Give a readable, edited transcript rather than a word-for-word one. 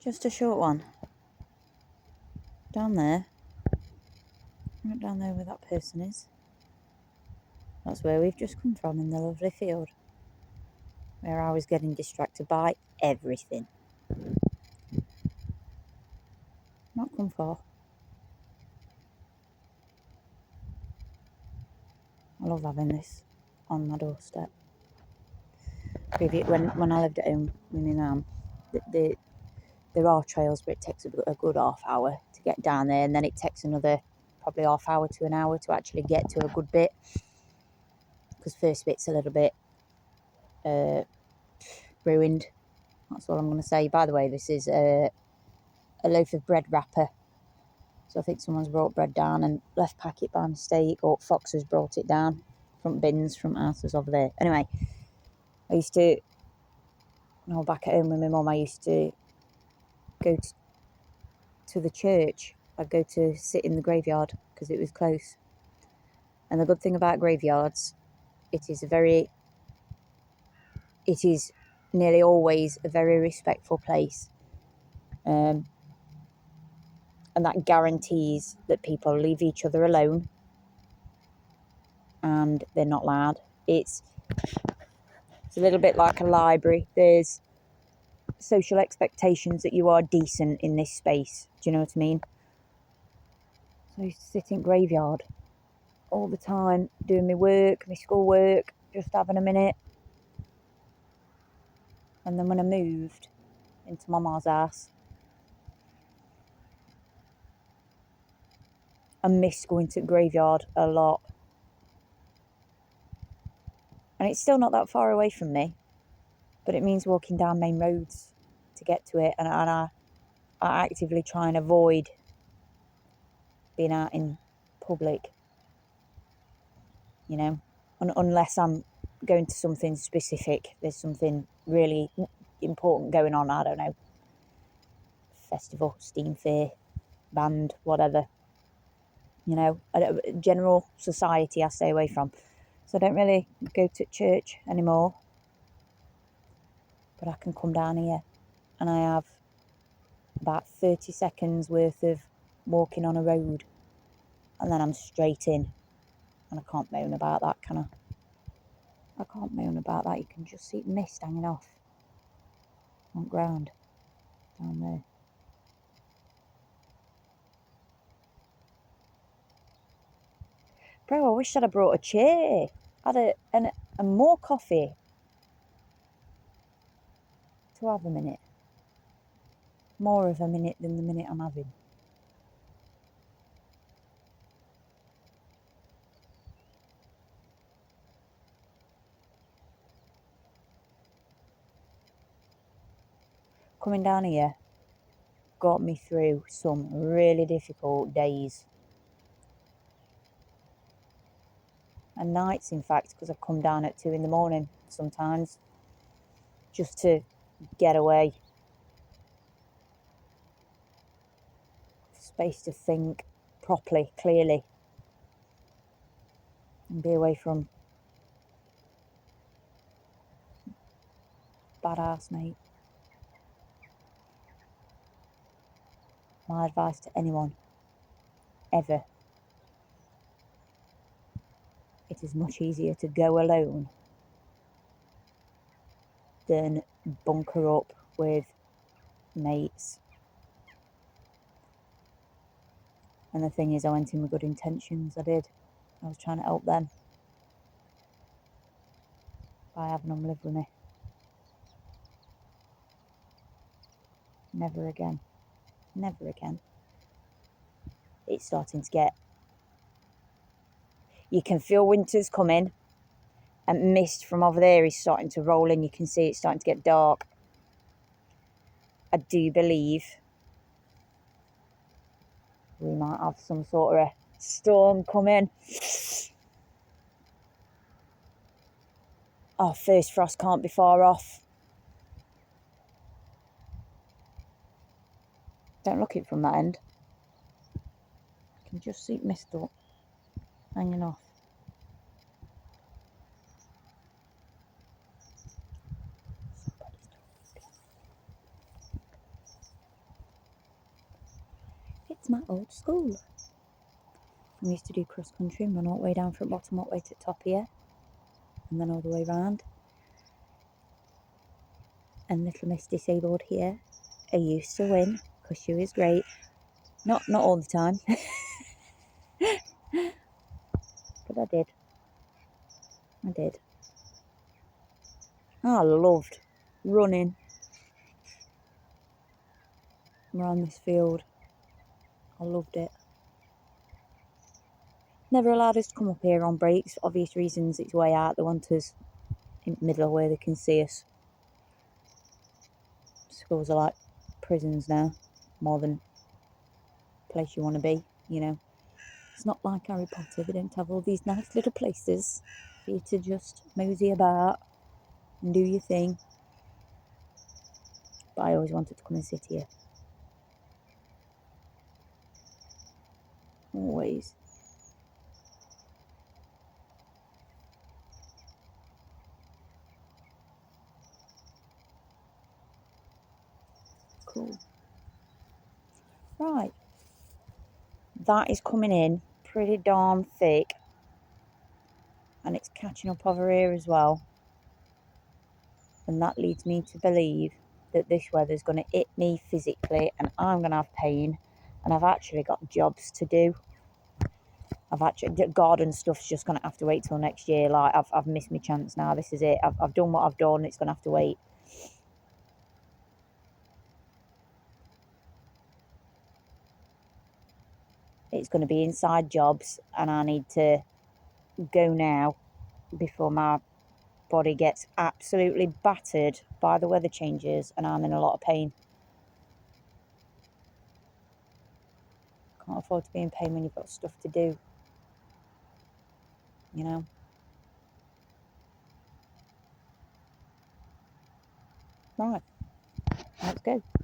Just a short one. Down there. Right down there where that person is. That's where we've just come from, in the lovely field. Where I was getting distracted by everything. Not come far. I love having this on my doorstep. When I lived at home with my mum, there are trails, but it takes a good half hour to get down there, and then it takes another probably half hour to an hour to actually get to a good bit. Because first bit's a little bit ruined. That's all I'm going to say. By the way, this is a loaf of bread wrapper. So I think someone's brought bread down and left packet by mistake, or Fox has brought it down. Front bins, front houses over there. Anyway, I used to, when I was back at home with my mum, I used to go to the church. I'd go to sit in the graveyard because it was close. And the good thing about graveyards, it is nearly always a very respectful place. And that guarantees that people leave each other alone and they're not loud. It's a little bit like a library. There's social expectations that you are decent in this space. Do you know what I mean? So I used to sit in graveyard all the time, doing my work, my school work, just having a minute. And then when I moved into my ma's house, I missed going to the graveyard a lot. And it's still not that far away from me, but it means walking down main roads to get to it. And I actively try and avoid being out in public, you know, unless I'm going to something specific. There's something really important going on, I don't know, festival, steam fair, band, whatever, you know. General society I stay away from. So I don't really go to church anymore, but I can come down here and I have about 30 seconds worth of walking on a road, and then I'm straight in. And I can't moan about that, can I? I can't moan about that. You can just see mist hanging off on the ground down there. Bro, I wish I'd have brought a chair. Had a more coffee to have a minute. More of a minute than the minute I'm having. Coming down here got me through some really difficult days. And nights, in fact, because I've come down at 2 a.m. sometimes just to get away. Space to think properly, clearly. And be away from bad housemate. My advice to anyone, ever, it is much easier to go alone than bunker up with mates. And the thing is, I went in with good intentions. I did. I was trying to help them by having them live with me. Never again. Never again. It's starting to get... You can feel winter's coming, and mist from over there is starting to roll in. You can see it's starting to get dark. I do believe we might have some sort of a storm coming. Oh, first frost can't be far off. Don't look it from that end. You can just see mist up, hanging off. It's my old school. I used to do cross country and run all the way down from bottom all the way to the top here. And then all the way round. And little Miss Disabled here, I used to win because she was great. Not all the time. But I did. I loved running around this field. I loved it. Never allowed us to come up here on breaks for obvious reasons. It's way out. They want us in the middle of where they can see us. Schools are like prisons now, more than a place you want to be, you know. It's not like Harry Potter. They don't have all these nice little places for you to just mosey about and do your thing. But I always wanted to come and sit here. Always. Cool. Right. That is coming in pretty darn thick. And it's catching up over here as well. And that leads me to believe that this weather's going to hit me physically and I'm going to have pain. And I've actually got jobs to do. Garden stuff's just going to have to wait till next year. Like, I've missed my chance now. This is it. I've done what I've done. It's going to have to wait. It's going to be inside jobs and I need to go now before my body gets absolutely battered by the weather changes and I'm in a lot of pain. Can't afford to be in pain when you've got stuff to do, you know. Right, let's go.